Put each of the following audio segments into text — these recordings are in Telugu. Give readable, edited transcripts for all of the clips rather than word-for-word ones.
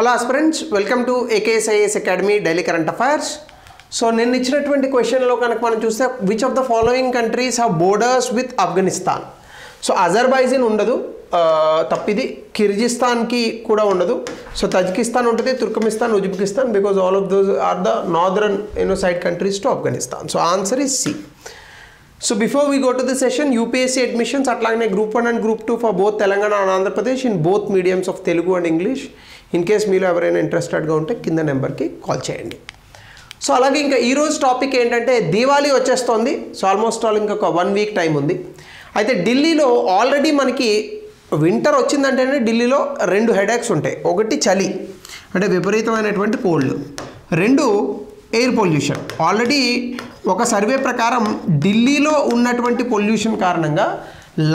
Hello aspirants, welcome to AKSIS Academy Daily Current Affairs. So నేను ఇచ్చినటువంటి క్వశ్చన్లో కనుక మనం చూస్తే which of the following countries have borders with Afghanistan? So Azerbaijan ఉండదు, తప్పిది. కిర్గిస్తాన్కి కూడా ఉండదు. సో తజికిస్తాన్ ఉంటుంది, Turkmenistan, Uzbekistan, because all of those are the northern side countries to Afghanistan. So answer is C. So before we go to the session, UPSC admissions atlagane group 1 and group 2 for both Telangana and Andhra Pradesh in both mediums of Telugu and English. In case meelo evaraina interested ga unte kinda number ki call cheyandi. So alage inka ee roju topic entante Diwali vachestondi. So almost all inka 1 week time undi. Aithe Delhi lo already manaki winter వచ్చిందంటేనే ఢిల్లీలో రెండు హెడేక్స్ ఉంటాయి. ఒకటి చలి అంటే విపరీతమైనటువంటి కోల్డ్, రెండు ఎయిర్ పొల్యూషన్. ఆల్రెడీ ఒక సర్వే ప్రకారం ఢిల్లీలో ఉన్నటువంటి పొల్యూషన్ కారణంగా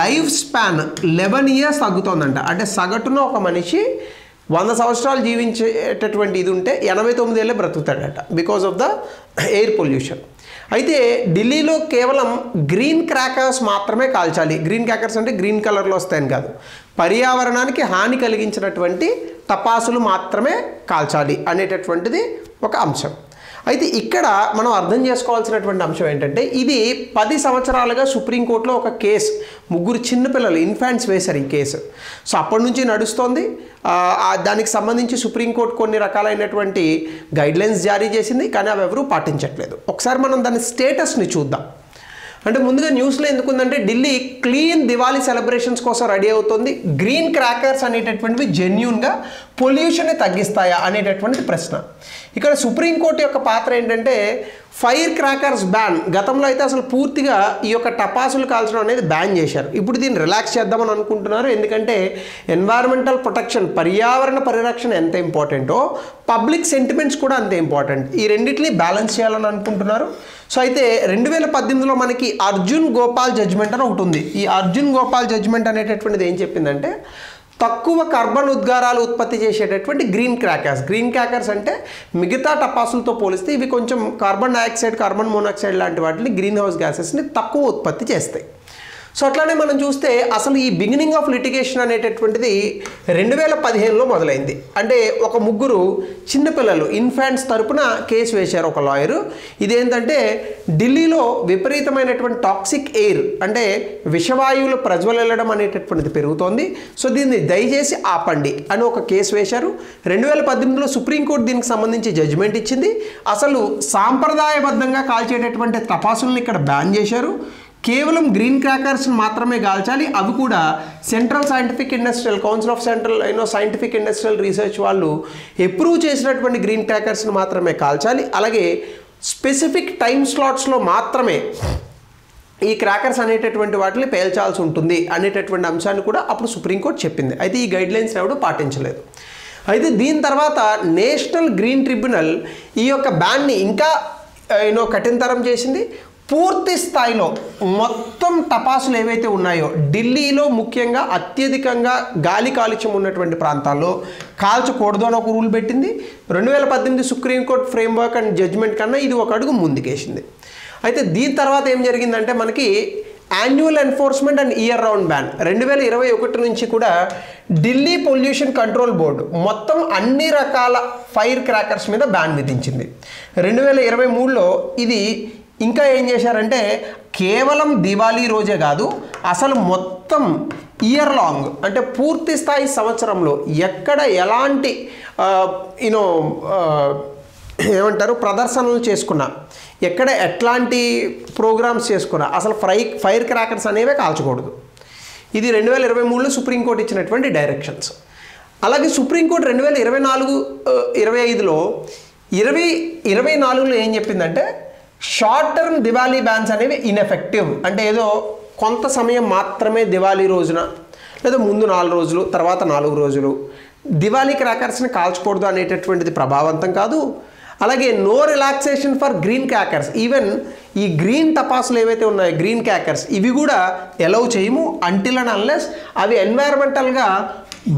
లైఫ్ స్పాన్ 11 years తగ్గుతుందంట. అంటే సగటున ఒక మనిషి 100 సంవత్సరాలు జీవించేటటువంటి ఇది ఉంటే 89 ఏళ్ళే బ్రతుకుతాడట because of the air pollution. అయితే ఢిల్లీలో కేవలం గ్రీన్ క్రాకర్స్ మాత్రమే కాల్చాలి. గ్రీన్ క్రాకర్స్ అంటే గ్రీన్ కలర్లో వస్తాయని కాదు, పర్యావరణానికి హాని కలిగించినటువంటి టపాసులు మాత్రమే కాల్చాలి అనేటటువంటిది ఒక అంశం. అయితే ఇక్కడ మనం అర్థం చేసుకోవాల్సినటువంటి అంశం ఏంటంటే ఇది 10 సంవత్సరాలుగా సుప్రీంకోర్టులో ఒక కేసు, ముగ్గురు చిన్నపిల్లలు ఇన్ఫాంట్స్ వేశారు ఈ కేసు. సో అప్పటి నుంచి నడుస్తోంది. దానికి సంబంధించి సుప్రీంకోర్టు కొన్ని రకాలైనటువంటి గైడ్లైన్స్ జారీ చేసింది, కానీ అవి ఎవరూ పాటించట్లేదు. ఒకసారి మనం దాని స్టేటస్ని చూద్దాం. అంటే ముందుగా న్యూస్లో ఎందుకుందంటే ఢిల్లీ క్లీన్ దివాళీ సెలబ్రేషన్స్ కోసం రెడీ అవుతుంది. గ్రీన్ క్రాకర్స్ అనేటటువంటివి జెన్యూన్గా పొల్యూషన్ని తగ్గిస్తాయా అనేటటువంటి ప్రశ్న. ఇక్కడ సుప్రీంకోర్టు యొక్క పాత్ర ఏంటంటే ఫైర్ క్రాకర్స్ బ్యాన్. గతంలో అయితే అసలు పూర్తిగా ఈ యొక్క టపాసులు కాల్చడం అనేది బ్యాన్ చేశారు. ఇప్పుడు దీన్ని రిలాక్స్ చేద్దామని అనుకుంటున్నారు. ఎందుకంటే ఎన్వైరన్మెంటల్ ప్రొటెక్షన్, పర్యావరణ పరిరక్షణ ఎంత ఇంపార్టెంటో పబ్లిక్ సెంటిమెంట్స్ కూడా అంతే ఇంపార్టెంట్. ఈ రెండింటిని బ్యాలెన్స్ చేయాలని అనుకుంటున్నారు. సో అయితే 2018లో మనకి అర్జున్ గోపాల్ జడ్జ్మెంట్ అని ఒకటి ఉంది. ఈ అర్జున్ గోపాల్ జడ్జ్మెంట్ అనేటటువంటిది ఏం చెప్పిందంటే తక్కువ కార్బన్ ఉద్గారాలు ఉత్పత్తి చేసేటటువంటి గ్రీన్ క్రాకర్స్. గ్రీన్ క్రాకర్స్ అంటే మిగతా టపాసులతో పోలిస్తే ఇవి కొంచెం కార్బన్ డైఆక్సైడ్, కార్బన్ మోనాక్సైడ్ లాంటి వాటిని, గ్రీన్ హౌస్ గ్యాసెస్ని తక్కువ ఉత్పత్తి చేస్తాయి. సో అట్లానే మనం చూస్తే అసలు ఈ బిగినింగ్ ఆఫ్ లిటిగేషన్ అనేటటువంటిది 2015లో మొదలైంది. అంటే ఒక ముగ్గురు చిన్నపిల్లలు ఇన్ఫాంట్స్ తరపున కేసు వేశారు ఒక లాయరు. ఇదేంటంటే ఢిల్లీలో విపరీతమైనటువంటి టాక్సిక్ ఎయిర్ అంటే విషవాయువులు ప్రజ్వలిల్లడం అనేటటువంటిది పెరుగుతోంది. సో దీన్ని దయచేసి ఆపండి అని ఒక కేసు వేశారు. 2018లో సుప్రీంకోర్టు దీనికి సంబంధించి జడ్జిమెంట్ ఇచ్చింది. అసలు సాంప్రదాయబద్ధంగా కాల్చేటటువంటి టపాసుల్ని ఇక్కడ బ్యాన్ చేశారు. కేవలం గ్రీన్ క్రాకర్స్ని మాత్రమే కాల్చాలి. అవి కూడా central scientific industrial council of central scientific industrial research వాళ్ళు అప్రూవ్ చేసినటువంటి గ్రీన్ క్రాకర్స్ని మాత్రమే కాల్చాలి. అలాగే స్పెసిఫిక్ టైం స్లాట్స్లో మాత్రమే ఈ క్రాకర్స్ అనేటటువంటి వాటిని పేల్చాల్సి ఉంటుంది అనేటటువంటి అంశాన్ని కూడా అప్పుడు సుప్రీంకోర్టు చెప్పింది. అయితే ఈ గైడ్లైన్స్ ఎవరు పాటించలేదు. అయితే దీని తర్వాత నేషనల్ గ్రీన్ ట్రిబ్యునల్ ఈ యొక్క బ్యాన్ని ఇంకా కఠినతరం చేసింది. పూర్తి స్థాయిలో మొత్తం టపాసులు ఏవైతే ఉన్నాయో ఢిల్లీలో ముఖ్యంగా అత్యధికంగా గాలి కాలుష్యం ఉన్నటువంటి ప్రాంతాల్లో కాల్చకూడదు అని ఒక రూల్ పెట్టింది. 2018 సుప్రీంకోర్టు ఫ్రేమ్వర్క్ అండ్ జడ్జ్మెంట్ కన్నా ఇది ఒక అడుగు ముందుకేసింది. అయితే దీని తర్వాత ఏం జరిగిందంటే మనకి annual enforcement and year round ban 2021 నుంచి కూడా ఢిల్లీ పొల్యూషన్ కంట్రోల్ బోర్డు మొత్తం అన్ని రకాల ఫైర్ క్రాకర్స్ మీద బ్యాన్ విధించింది. 2023లో ఇది ఇంకా ఏం చేశారంటే కేవలం దివాళీ రోజే కాదు, అసలు మొత్తం ఇయర్ లాంగ్ అంటే పూర్తి స్థాయి సంవత్సరంలో ఎక్కడ ఎలాంటి ఏమంటారు ప్రదర్శనలు చేసుకున్నా, ఎక్కడ ఎట్లాంటి ప్రోగ్రామ్స్ చేసుకున్నా అసలు ఫైర్ క్రాకర్స్ అనేవే కాల్చకూడదు. ఇది 2023లో సుప్రీంకోర్టు ఇచ్చినటువంటి డైరెక్షన్స్. అలాగే సుప్రీంకోర్టు 2024-25లో 2024లో ఏం చెప్పిందంటే షార్ట్ టర్మ్ దివాళీ బ్యాన్స్ అనేవి ఇన్ఎఫెక్టివ్. అంటే ఏదో కొంత సమయం మాత్రమే దివాళీ రోజున లేదా ముందు 4 రోజులు తర్వాత 4 రోజులు దివాళీ క్రాకర్స్ని కాల్చకూడదు అనేటటువంటిది ప్రభావవంతం కాదు. అలాగే no relaxation for green crackers. Even ఈ గ్రీన్ టపాసులు ఏవైతే ఉన్నాయో గ్రీన్ క్రాకర్స్ ఇవి కూడా ఎలౌ చేయము అంటిల్ అండ్ అన్లెస్ అవి ఎన్వైరన్మెంటల్గా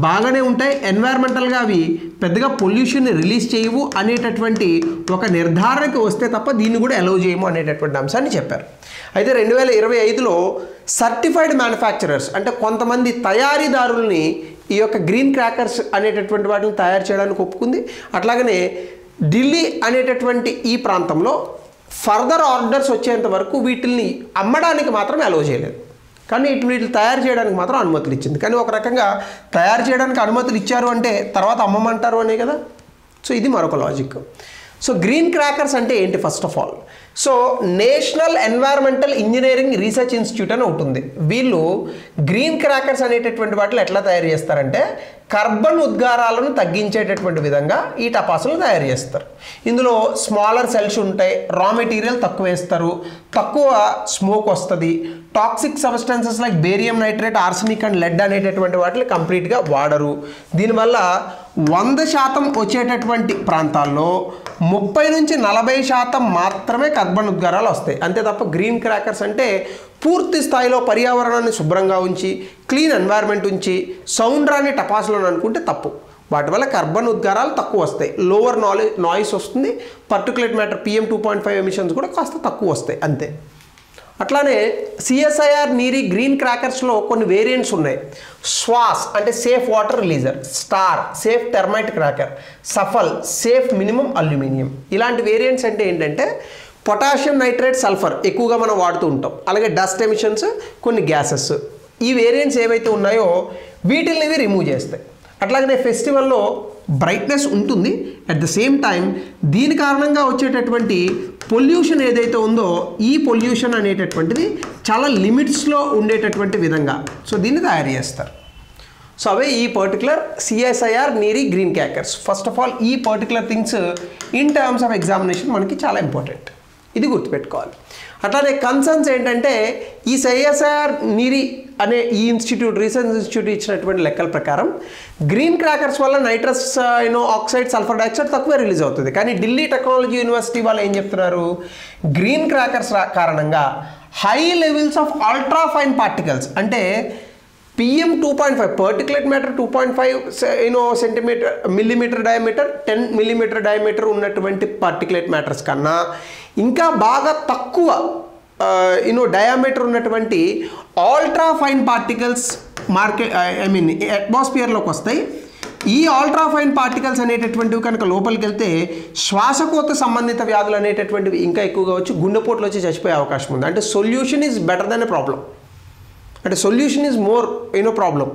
బాగానే ఉంటాయి, ఎన్వైరన్మెంటల్గా అవి పెద్దగా పొల్యూషన్ని రిలీజ్ చేయవు అనేటటువంటి ఒక నిర్ధారణకి వస్తే తప్ప దీన్ని కూడా అలౌ చేయము అనేటటువంటి అంశాన్ని చెప్పారు. అయితే 2025లో సర్టిఫైడ్ మ్యానుఫ్యాక్చరర్స్ అంటే కొంతమంది తయారీదారుల్ని ఈ యొక్క గ్రీన్ క్రాకర్స్ అనేటటువంటి వాటిని తయారు చేయడానికి ఒప్పుకుంది. అట్లాగనే ఢిల్లీ అనేటటువంటి ఈ ప్రాంతంలో ఫర్దర్ ఆర్డర్స్ వచ్చేంత వరకు వీటిల్ని అమ్మడానికి మాత్రం అలౌ చేయలేదు, కానీ వీటిని తయారు చేయడానికి మాత్రం అనుమతులు ఇచ్చింది. కానీ ఒక రకంగా తయారు చేయడానికి అనుమతులు ఇచ్చారు అంటే తర్వాత అమ్మమంటారు అనే కదా. సో ఇది మరొక లాజిక్. సో గ్రీన్ క్రాకర్స్ అంటే ఏంటి? First of all so national environmental engineering research institute అని ఉంటుంది. వీళ్ళు గ్రీన్ క్రాకర్స్ అనేటటువంటి వాటిని ఎట్లా తయారు చేస్తారంటే కార్బన్ ఉద్గారాలను తగ్గించేటటువంటి విధంగా ఈ టపాసులను తయారు చేస్తారు. ఇందులో స్మాలర్ సెల్స్ ఉంటాయి, రా మెటీరియల్ తక్కువ వేస్తారు, తక్కువ స్మోక్ వస్తుంది, toxic substances like barium nitrate, arsenic and lead అనేటటువంటి వాటిని కంప్లీట్గా వాడరు. దీనివల్ల 100% వచ్చేటటువంటి ప్రాంతాల్లో 30 నుంచి 40% మాత్రమే కార్బన్ ఉద్గారాలు వస్తాయి, అంతే తప్ప గ్రీన్ క్రాకర్స్ అంటే పూర్తి స్థాయిలో పర్యావరణాన్ని శుభ్రంగా ఉంచి క్లీన్ ఎన్వైర్న్మెంట్ ఉంచి సౌండ్ రాని టపాసులను అనుకుంటే తప్పు. వాటి వల్ల కార్బన్ ఉద్గారాలు తక్కువ వస్తాయి, లోవర్ నాయిస్ వస్తుంది, పర్టికులేట్ మ్యాటర్ PM 2.5 ఎమిషన్స్ కూడా కాస్త తక్కువ వస్తాయి అంతే. అట్లానే CSIR నీరీ గ్రీన్ క్రాకర్స్లో కొన్ని వేరియంట్స్ ఉన్నాయి. స్వాస్ అంటే safe water releaser, star safe termite cracker, Safal safe minimum aluminium. ఇలాంటి వేరియంట్స్ అంటే ఏంటంటే పొటాషియం నైట్రేట్, సల్ఫర్ ఎక్కువగా మనం వాడుతూ ఉంటాం, అలాగే డస్ట్ ఎమిషన్స్, కొన్ని గ్యాసెస్. ఈ వేరియంట్స్ ఏవైతే ఉన్నాయో వీటిని ఇవి రిమూవ్ చేస్తాయి. అట్లాగనే ఫెస్టివల్లో బ్రైట్నెస్ ఉంటుంది, అట్ ద సేమ్ టైం దీని కారణంగా వచ్చేటటువంటి పొల్యూషన్ ఏదైతే ఉందో ఈ పొల్యూషన్ అనేటటువంటిది చాలా లిమిట్స్లో ఉండేటటువంటి విధంగా సో దీన్ని తయారు చేస్తారు. సో అవే ఈ particular CSIR NEERI green crackers. First of all ఈ particular things in terms of examination మనకి చాలా ఇంపార్టెంట్, ఇది గుర్తుపెట్టుకోవాలి. అట్లానే కన్సర్న్స్ ఏంటంటే ఈ CSIR నీరీ అనే ఈ ఇన్స్టిట్యూట్ రీసెర్చ్ ఇన్స్టిట్యూట్ ఇచ్చినటువంటి లెక్కల ప్రకారం గ్రీన్ క్రాకర్స్ వల్ల నైట్రస్ ఆక్సైడ్, సల్ఫర్ డైఆక్సైడ్ తక్కువే రిలీజ్ అవుతుంది. కానీ ఢిల్లీ టెక్నాలజీ యూనివర్సిటీ వాళ్ళు ఏం చెప్తున్నారు, గ్రీన్ క్రాకర్స్ కారణంగా high levels of ultra fine particles అంటే PM 2.5 particulate matter 2.5 millimetre diameter, 10 millimetre diameter ఉన్నటువంటి పర్టికులేట్ మ్యాటర్స్ కన్నా ఇంకా బాగా తక్కువ డయామీటర్ ఉన్నటువంటి అల్ట్రా ఫైన్ పార్టికల్స్ అట్మాస్ఫియర్లోకి వస్తాయి. ఈ అల్ట్రా ఫైన్ పార్టికల్స్ అనేటటువంటివి కనుక లోపలికి వెళ్తే శ్వాసకోశ సంబంధిత వ్యాధులు అనేటటువంటివి ఇంకా ఎక్కువగా వచ్చి గుండెపోట్లు వచ్చి చచ్చిపోయే అవకాశం ఉంది. అంటే solution is better than a problem, అంటే solution is more problem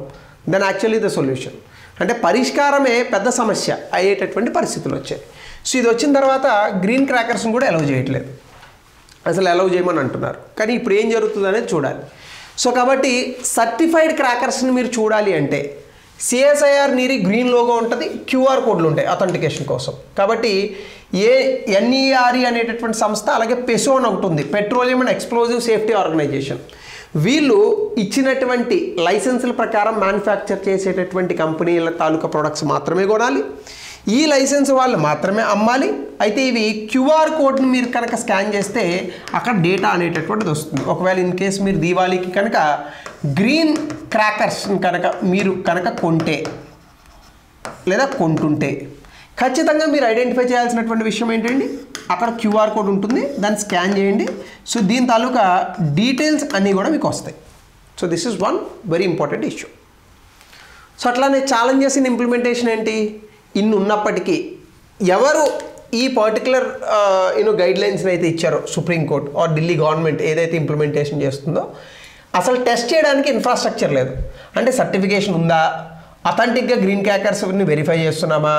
than actually the solution. అంటే పరిష్కారమే పెద్ద సమస్య అయ్యేటటువంటి పరిస్థితులు వచ్చాయి. సో ఇది వచ్చిన తర్వాత గ్రీన్ క్రాకర్స్ని కూడా అలౌ చేయట్లేదు, అసలు అలౌ చేయమని అంటున్నారు. కానీ ఇప్పుడు ఏం జరుగుతుంది అనేది చూడాలి. సో కాబట్టి సర్టిఫైడ్ క్రాకర్స్ని మీరు చూడాలి అంటే CSIR నీరీ గ్రీన్ లోగో ఉంటుంది, QR కోడ్లు ఉంటాయి అథెంటికేషన్ కోసం. కాబట్టి NERE అనేటటువంటి సంస్థ, అలాగే PESO అని ఒకటి ఉంది, petroleum and explosive safety organisation. వీళ్ళు ఇచ్చినటువంటి లైసెన్సుల ప్రకారం మ్యానుఫ్యాక్చర్ చేసేటటువంటి కంపెనీల తాలూకా ప్రొడక్ట్స్ మాత్రమే కొనాలి, ఈ లైసెన్స్ వాళ్ళు మాత్రమే అమ్మాలి. అయితే ఇవి QR కోడ్ని మీరు కనుక స్కాన్ చేస్తే అక్కడ డేటా అనేటటువంటిది వస్తుంది. ఒకవేళ ఇన్ కేస్ మీరు దీవాళీకి కనుక గ్రీన్ క్రాకర్స్ని మీరు కొంటే లేదా కొంటుంటే ఖచ్చితంగా మీరు ఐడెంటిఫై చేయాల్సినటువంటి విషయం ఏంటండి, అక్కడ QR కోడ్ ఉంటుంది, దాన్ని స్కాన్ చేయండి. సో దీని తాలూకా డీటెయిల్స్ అన్నీ కూడా మీకు వస్తాయి. So this is one very important issue. So అట్లానే ఛాలెంజెస్ ఇన్ ఇంప్లిమెంటేషన్ ఏంటి, ఇన్ని ఉన్నప్పటికీ ఎవరు ఈ పర్టికులర్ గైడ్లైన్స్ని అయితే ఇచ్చారో సుప్రీంకోర్టు ఆర్ ఢిల్లీ గవర్నమెంట్ ఏదైతే ఇంప్లిమెంటేషన్ చేస్తుందో అసలు టెస్ట్ చేయడానికి ఇన్ఫ్రాస్ట్రక్చర్ లేదు. అంటే సర్టిఫికేషన్ ఉందా, అథెంటిక్గా గ్రీన్ క్రాకర్స్ని వెరిఫై చేస్తున్నామా,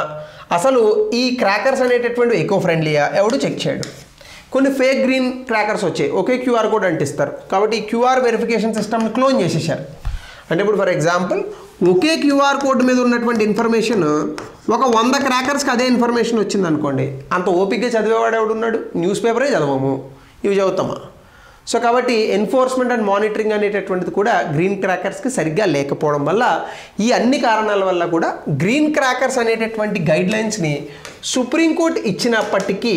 అసలు ఈ క్రాకర్స్ అనేటటువంటి ఎకో ఫ్రెండ్లీయా ఎవడు చెక్ చేయడు. కొన్ని ఫేక్ గ్రీన్ క్రాకర్స్ వచ్చాయి, ఒకే QR కోడ్ అంటిస్తారు. కాబట్టి ఈ QR వెరిఫికేషన్ సిస్టమ్ని క్లోన్ చేసేసారు. అంటే ఇప్పుడు for example okay QR code మీద ఉన్నటువంటి ఇన్ఫర్మేషన్ ఒక 100 క్రాకర్స్కి అదే ఇన్ఫర్మేషన్ వచ్చింది అనుకోండి, అంత ఓపిక్గా చదివేవాడు ఎవడున్నాడు, న్యూస్ పేపరే చదవము, ఇవి చదువుతామా. సో కాబట్టి ఎన్ఫోర్స్మెంట్ అండ్ మానిటరింగ్ అనేటటువంటిది కూడా గ్రీన్ క్రాకర్స్కి సరిగ్గా లేకపోవడం వల్ల ఈ అన్ని కారణాల వల్ల కూడా గ్రీన్ క్రాకర్స్ అనేటటువంటి గైడ్లైన్స్ని సుప్రీంకోర్టు ఇచ్చినప్పటికీ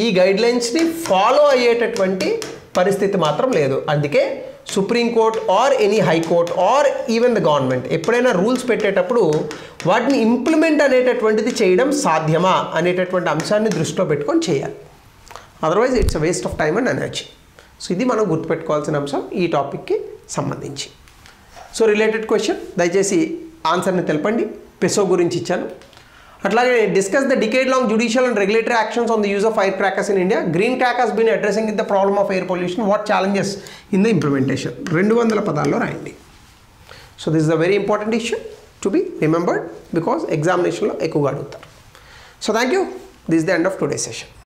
ఈ గైడ్లైన్స్ని ఫాలో అయ్యేటటువంటి పరిస్థితి మాత్రం లేదు. అందుకే Supreme Court or any high court or even the government ఎప్పుడైనా రూల్స్ పెట్టేటప్పుడు వాటిని ఇంప్లిమెంట్ అనేటటువంటిది చేయడం సాధ్యమా అనేటటువంటి అంశాన్ని దృష్టిలో పెట్టుకొని చేయాలి. Otherwise it's a waste of time and energy. So ఇది మనం గుర్తుపెట్టుకోవాల్సిన అంశం ఈ టాపిక్కి సంబంధించి. సో రిలేటెడ్ క్వశ్చన్ దయచేసి ఆన్సర్ని తెలపండి. పెసో గురించి ఇచ్చాను. అట్లాగే discuss the decade long judicial and regulatory actions on the use of fire crackers in India. Green crack has been addressing with the problem of air pollution. What challenges in the implementation. 200 పదాల్లో రాయండి. So this is the very important issue to be remembered because ఎగ్జామినేషన్లో ఎక్కువగా అడుగుతారు. So thank you. This is the end of today session.